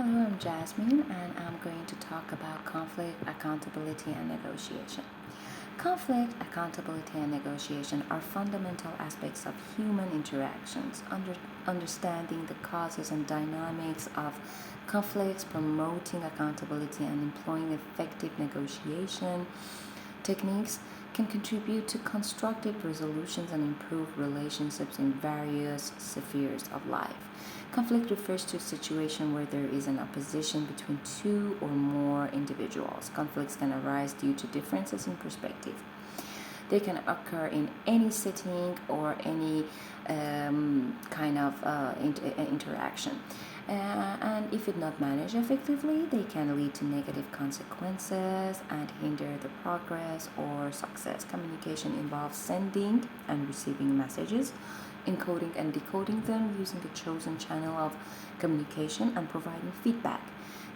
Hello, I'm Jasmine, and I'm going to talk about conflict, accountability, and negotiation. Conflict, accountability, and negotiation are fundamental aspects of human interactions. Understanding the causes and dynamics of conflicts, promoting accountability, and employing effective negotiation techniques can contribute to constructive resolutions and improve relationships in various spheres of life. Conflict refers to a situation where there is an opposition between two or more individuals. Conflicts can arise due to differences in perspective. They can occur in any setting or any kind of interaction. And if it not managed effectively, they can lead to negative consequences and hinder the progress or success. Communication involves sending and receiving messages, encoding and decoding them using a chosen channel of communication, and providing feedback.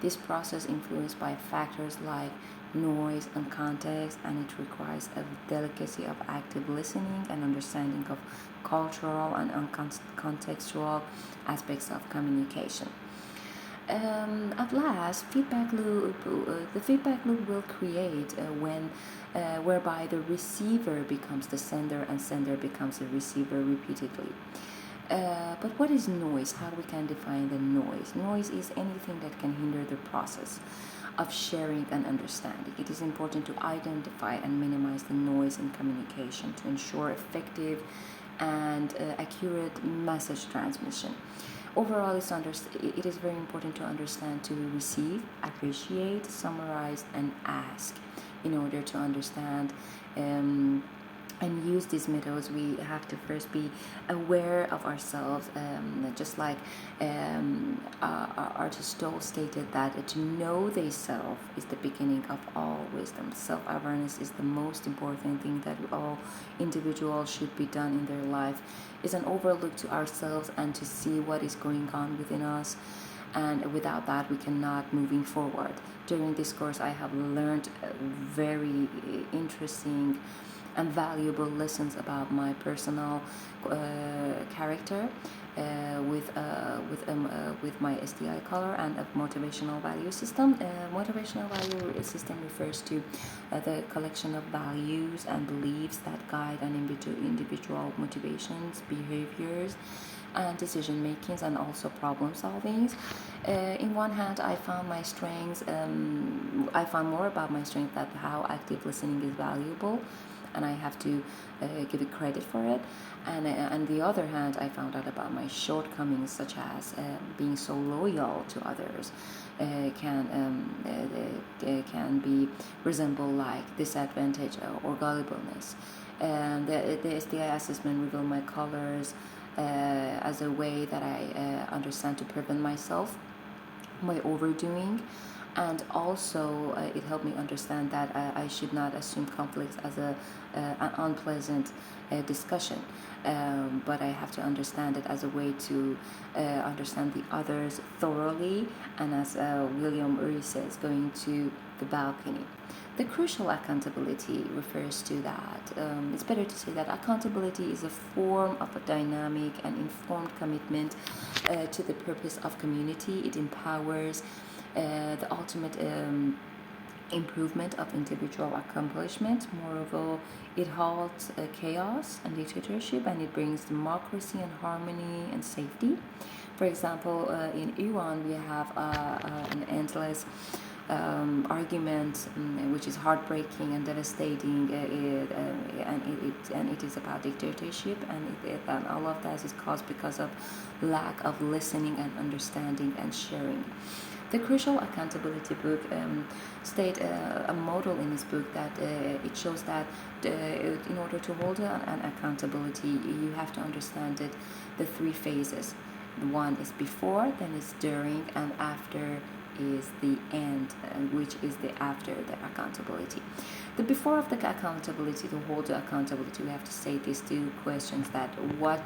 This process influenced by factors like noise and context, and it requires a delicacy of active listening and understanding of cultural and contextual aspects of communication. At last, the feedback loop will create when whereby the receiver becomes the sender and sender becomes the receiver repeatedly. But what is noise? How we can define the noise? Noise is anything that can hinder the process of sharing and understanding. It is important to identify and minimize the noise in communication to ensure effective and accurate message transmission. Overall, it is very important to understand, to receive, appreciate, summarize, and ask in order to understand and use these methods. We have to first be aware of ourselves, just like Artist Stoll stated that to know thyself is the beginning of all wisdom. Self-awareness is the most important thing that all individuals should be done in their life. Is an overlook to ourselves and to see what is going on within us, and without that we cannot moving forward. During this course I have learned very interesting and valuable lessons about my personal character with my STI color and a motivational value system. Motivational value system refers to the collection of values and beliefs that guide an individual motivations, behaviors, and decision makings, and also problem solvings. In one hand, I found my strengths. I found more about my strength, that how active listening is valuable, and I have to give it credit for it. And on the other hand, I found out about my shortcomings, such as being so loyal to others can be resemble like disadvantage or gullibleness. And the SDI assessment revealed my colors as a way that I understand to prevent myself by overdoing, and also it helped me understand that I should not assume conflicts as an unpleasant discussion, but I have to understand it as a way to understand the others thoroughly, and as William Ury says, going to the balcony. The crucial accountability refers to that. It's better to say that accountability is a form of a dynamic and informed commitment to the purpose of community. It empowers the ultimate improvement of individual accomplishment. Moreover, it halts chaos and dictatorship, and it brings democracy and harmony and safety. For example, in Iran, we have an endless argument, which is heartbreaking and devastating, and it is about dictatorship, and all of that is caused because of lack of listening and understanding and sharing. The Crucial Accountability book state a model in this book that it shows that in order to hold an accountability, you have to understand it, the three phases. One is before, then is during, and after is the end, which is the after the accountability. The before of the accountability, to hold the accountability, we have to say these two questions: that what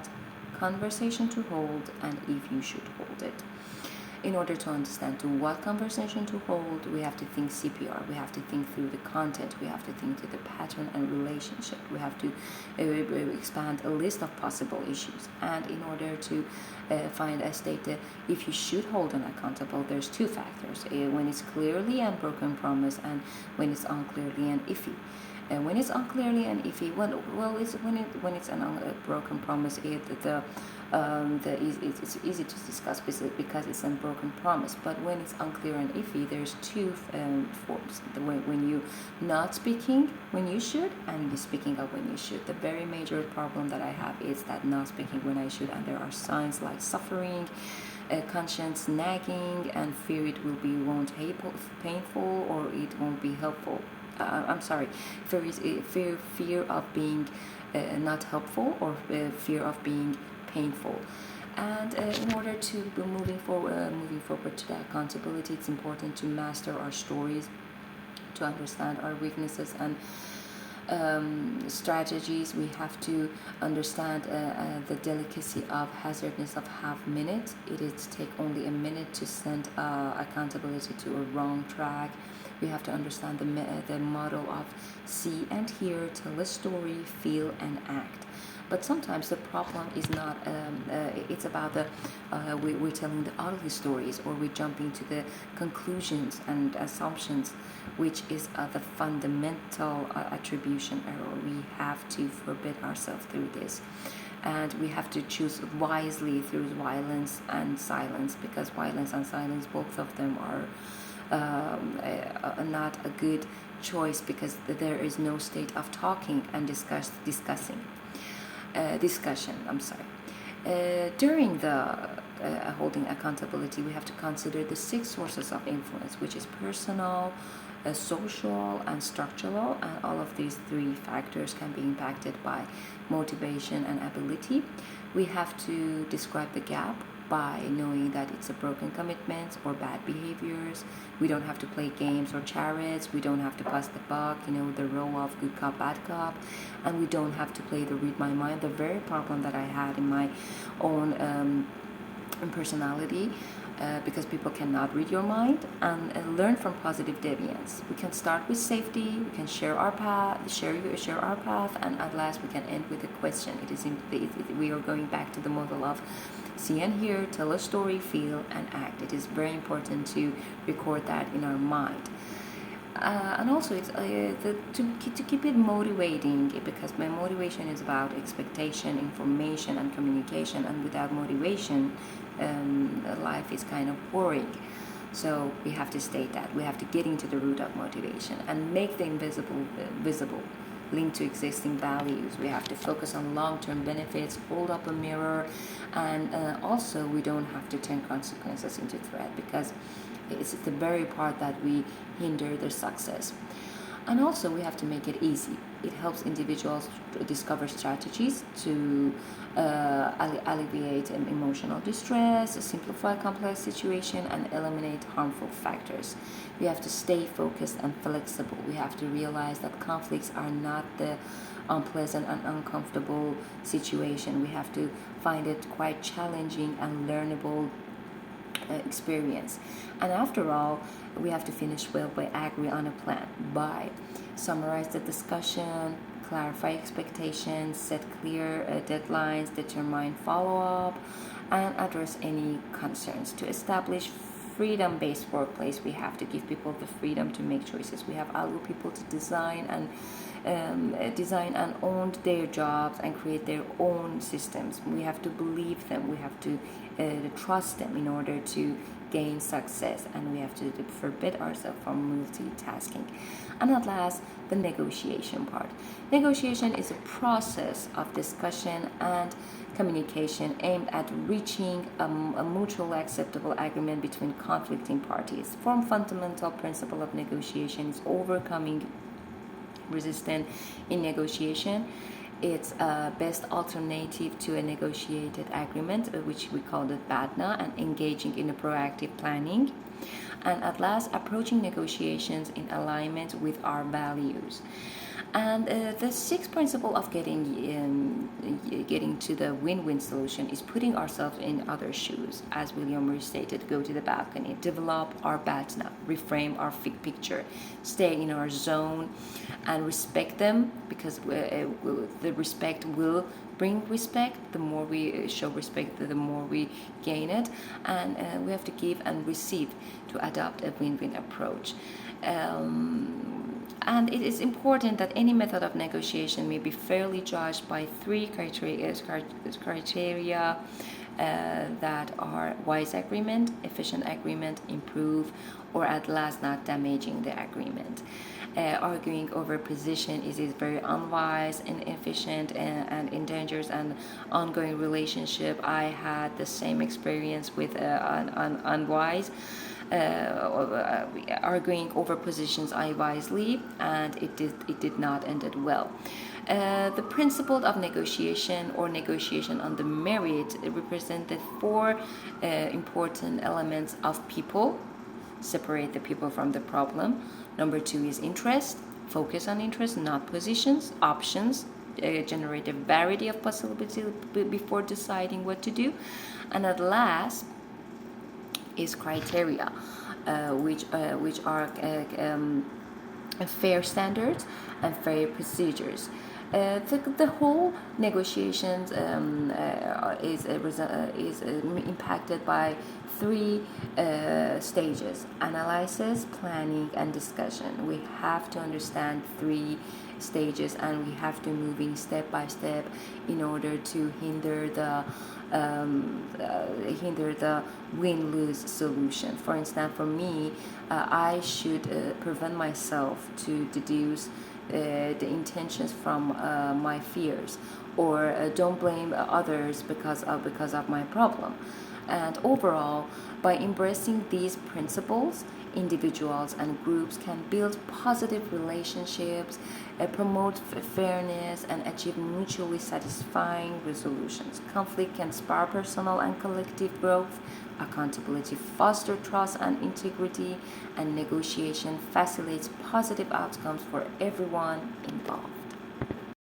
conversation to hold and if you should hold it. In order to understand to what conversation to hold, we have to think CPR. We have to think through the content. We have to think through the pattern and relationship. We have to expand a list of possible issues. And in order to find a state that if you should hold an accountable, there's two factors: when it's clearly and broken promise, and when it's unclearly and iffy. And when it's unclearly and iffy, it's when it's an broken promise. It's easy to discuss because it's a broken promise. But when it's unclear and iffy, there's two forms. When you not speaking when you should, and you speaking up when you should. The very major problem that I have is that not speaking when I should, and there are signs like suffering, conscience nagging, and fear it will be won't painful or it won't be helpful. I'm sorry, fear of being not helpful, or fear of being painful. And in order to be moving forward to the accountability, it's important to master our stories, to understand our weaknesses and strategies. We have to understand the delicacy of hazardness of half minute. It is take only a minute to send accountability to a wrong track. We have to understand the model of see and hear, tell a story, feel and act. But sometimes the problem is not, it's about we're telling the ugly stories, or we jump into the conclusions and assumptions, which is the fundamental attribution error. We have to forbid ourselves through this. And we have to choose wisely through violence and silence, because violence and silence, both of them are not a good choice, because there is no state of talking and discussion. During the holding accountability, we have to consider the 6 sources of influence, which is personal, social, and structural. And all of these 3 factors can be impacted by motivation and ability. We have to describe the gap by knowing that it's a broken commitment or bad behaviors. We don't have to play games or chariots. We don't have to pass the buck, the role of good cop, bad cop. And we don't have to play the read my mind, the very problem that I had in my own personality. Because people cannot read your mind, and learn from positive deviance. We can start with safety. We can share our path, and at last we can end with a question. We are going back to the model of see and hear, tell a story, feel and act. It is very important to record that in our mind. And also it's to keep it motivating, because my motivation is about expectation, information and communication, and without motivation life is kind of boring. So we have to state that we have to get into the root of motivation and make the invisible visible, linked to existing values. We have to focus on long-term benefits, hold up a mirror, and also we don't have to turn consequences into threat, because it's the very part that we hinder their success. And also we have to make it easy. It helps individuals to discover strategies to alleviate emotional distress, simplify complex situation, and eliminate harmful factors. We have to stay focused and flexible. We have to realize that conflicts are not the unpleasant and uncomfortable situation. We have to find it quite challenging and learnable experience. And after all, we have to finish well by agree on a plan, by summarize the discussion, clarify expectations, set clear deadlines, determine follow-up, and address any concerns. To establish freedom-based workplace, we have to give people the freedom to make choices. We have allow people to design and own their jobs and create their own systems. We have to believe them. We have to trust them in order to gain success, and we have to forbid ourselves from multitasking. And at last, the negotiation part. Negotiation is a process of discussion and communication aimed at reaching a mutually acceptable agreement between conflicting parties. One fundamental principle of negotiation is overcoming resistance in negotiation. It's a best alternative to a negotiated agreement, which we call the BADNA, and engaging in a proactive planning. And at last, approaching negotiations in alignment with our values. And the sixth principle of getting to the win-win solution is putting ourselves in other shoes. As William Murray stated, go to the balcony, develop our BATNA, reframe our picture, stay in our zone, and respect them, because the respect will bring respect. The more we show respect, the more we gain it, and we have to give and receive to adopt a win-win approach. And it is important that any method of negotiation may be fairly judged by three criteria that are wise agreement, efficient agreement, improve, or at last not damaging the agreement. Arguing over position is very unwise, inefficient, and endangers an ongoing relationship. I had the same experience with unwise. Arguing over positions unwisely, and it did not end well. The principle of negotiation or negotiation on the merit represent the four important elements of people. Separate the people from the problem. Number two is interest. Focus on interest, not positions. Options. Generate a variety of possibilities before deciding what to do. And at last is criteria, which are fair standards and fair procedures. The whole negotiations is impacted by three stages: analysis, planning, and discussion. We have to understand three stages, and we have to move in step by step in order to hinder the win-lose solution. For instance, for me, I should prevent myself to deduce the intentions from my fears, or don't blame others because of my problem. And overall, by embracing these principles, individuals and groups can build positive relationships, promote fairness, and achieve mutually satisfying resolutions. Conflict can spur personal and collective growth. Accountability fosters trust and integrity, and negotiation facilitates positive outcomes for everyone involved.